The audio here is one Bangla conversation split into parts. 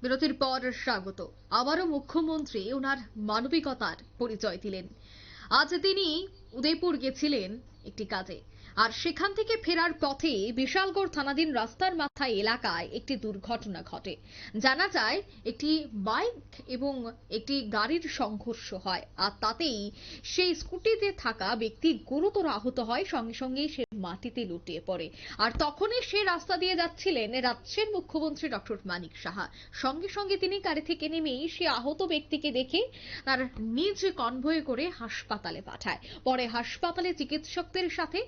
বিরতির পর স্বাগত। আবারও মুখ্যমন্ত্রী ওনার মানবিকতার পরিচয় দিলেন। আজ তিনি উদয়পুর গেছিলেন একটি কাজে, আর সেখান থেকে ফেরার পথে বিশালগড় থানাধীন রাস্তার মাথায় এলাকায় একটি দুর্ঘটনা ঘটে। জানা যায় একটি বাইক এবং একটি গাড়ির সংঘর্ষ হয়, আর তাতেই সেই স্কুটিতে থাকা ব্যক্তি গুরুতর আহত হয়, সঙ্গে সঙ্গে সে মাটিতে লুটিয়ে পড়ে। আর তখনই সে রাস্তা দিয়ে যাচ্ছিলেন রাজ্যের মুখ্যমন্ত্রী ডক্টর মানিক সাহা। সঙ্গে সঙ্গে তিনি গাড়ি থেকে নেমে সে আহত ব্যক্তিকে দেখে তার নিজ কনভয়ে করে হাসপাতালে পাঠায়। পরে হাসপাতালে চিকিৎসকদের সাথে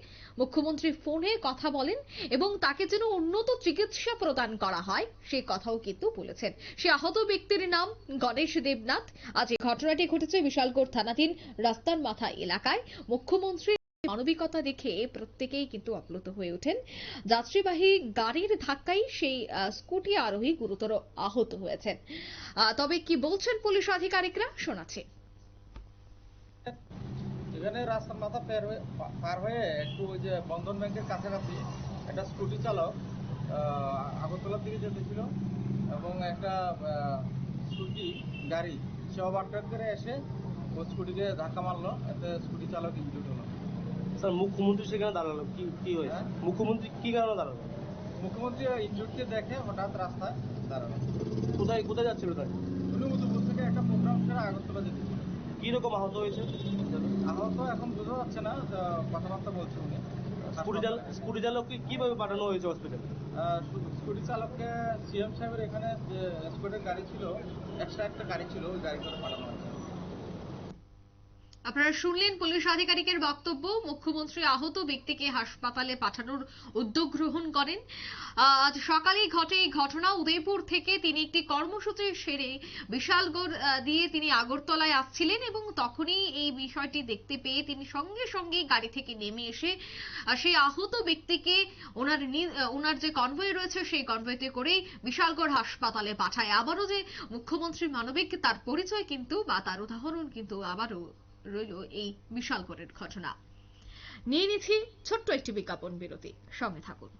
মুখ্যমন্ত্রী ফোনে কথা বলেন এবং তাকে যেন উন্নত চিকিৎসা প্রদান করা হয় সেই কথাও কিন্তু বলেছেন। সে আহত ব্যক্তির নাম গণেশ দেবনাথ। আজ এই ঘটনাটি ঘটেছে বিশালগড় থানাধীন রাস্তার মাথা এলাকায়। মুখ্যমন্ত্রী মানবিকতা দেখে প্রত্যেকেই কিন্তু আপ্লুত হয়ে ওঠেন। যাত্রীবাহী গাড়ির ধাক্কায় সেই স্কুটি আরোহী গুরুতর আহত হয়েছেন। তবে কি বলছেন পুলিশ আধিকারিকরা শোনাচ্ছি। এখানে রাস্তার মাথা পার হয়ে একটু ওই যে বন্ধন ব্যাংকের কাছাকাছি একটা স্কুটি চালক আগরতলার দিকে যেতেছিল এবং একটা স্কুটি গাড়ি সে ওভারটেক করে এসে ওই স্কুটিকে ধাক্কা মারলো, এতে স্কুটি চালক ইনজুর্ড হলো। স্যার, মুখ্যমন্ত্রী সেখানে দাঁড়ালো, কি হয়েছে? মুখ্যমন্ত্রী কি কারণে দাঁড়ালো? মুখ্যমন্ত্রী ইনজুর্ডকে দেখে হঠাৎ রাস্তায় দাঁড়ালো। কোথায় যাচ্ছিল তাকে? উনি উদয়পুর থেকে একটা প্রোগ্রাম সেরে আগরতলা যেতেছিল। কি রকম আহত হয়েছে? আহত এখন বোঝা যাচ্ছে না, কথাবার্তা বলছে উনি। স্কুটি চালককে কিভাবে পাঠানো হয়েছে হসপিটালে? স্কুটি চালককে সিএম সাহেবের এখানে যে স্কুটের গাড়ি ছিল, এক্সট্রা একটা গাড়ি ছিল, ওই গাড়ি করে পাঠানো হয়েছে। আপনারা শুনলেন পুলিশ আধিকারিকের বক্তব্য। মুখ্যমন্ত্রী আহত ব্যক্তিকে হাসপাতালে পাঠানোর উদ্যোগ গ্রহণ করেন। আজ সকালেই ঘটে এই ঘটনা। উদয়পুর থেকে তিনি একটি কর্মসূচি সেরে বিশালগড় দিয়ে তিনি আগরতলায় আসছিলেন এবং তখনই এই বিষয়টি দেখতে পেয়ে তিনি সঙ্গে সঙ্গে গাড়ি থেকে নেমে এসে সেই আহত ব্যক্তিকে ওনার যে কনভয় রয়েছে সেই কনভয়তে করেই বিশালগড় হাসপাতালে পাঠায়। আবারও যে মুখ্যমন্ত্রী মানবিক, তার পরিচয় কিন্তু বা তার উদাহরণ কিন্তু আবারও রইল এই বিশালগড়ের ঘটনা। নিয়ে নিচ্ছি ছোট্ট একটি বিজ্ঞাপন বিরতি, সঙ্গে থাকুন।